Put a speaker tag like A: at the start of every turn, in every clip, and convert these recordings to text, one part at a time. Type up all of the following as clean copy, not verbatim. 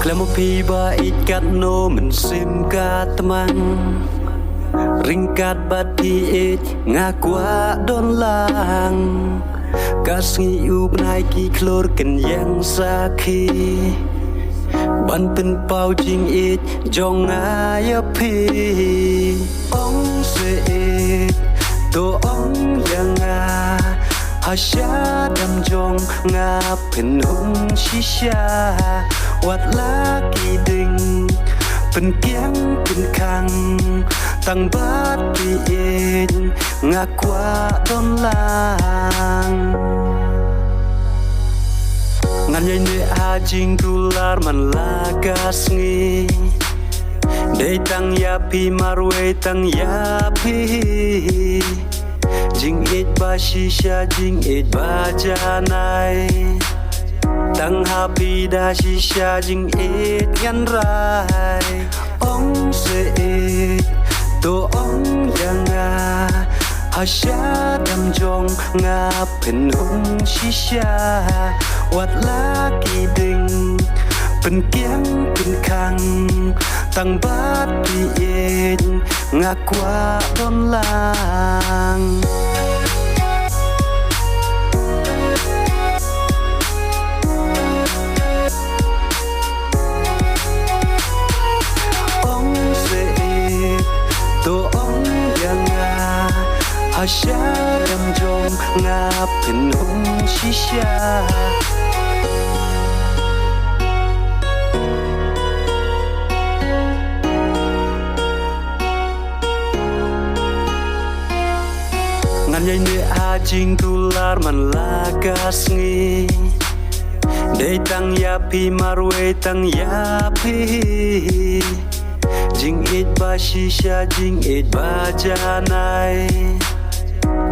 A: Klemo piba ikat no mensimkat teman Ringkat bati it ngakwa don lang Kasngi ubnaiki klor ken yang saki Ban pen pau jing it jong ayapi Ong se it to ong yang Hasya dam jong ngapin hung shisha Wat laki ding pen kiang pen kang Tang bat diin ngakwa don lang Ngan yai ne ajing tular man lagas ngi Dei tang yapi marwe tang yapi Jing it ba shisha jing it ba janai Tang happy da shisha jing it ngan rai Ong se it to ong yang Hasya dam jong ngapin hung shisha Wat laki ding pen kiang pen kang Tang bat diin ngakwa don lang Ong se it to ong yang Hasya dam jong ngapin hung shisha Ngan yai ne ajing tular man lagas ngi Dei tang yapi marwe tang yapi Jing it ba shisha jing it ba janai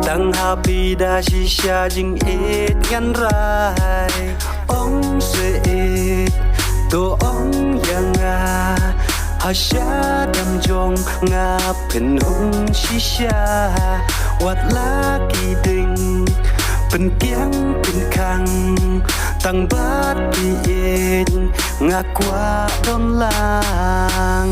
A: Tang happy da shisha jing it ngan rai Ong se it to ong yang Hasya dam jong ngapin hung shisha Wat laki ding pen kiang pen kang Tang bat diin ngakwa don lang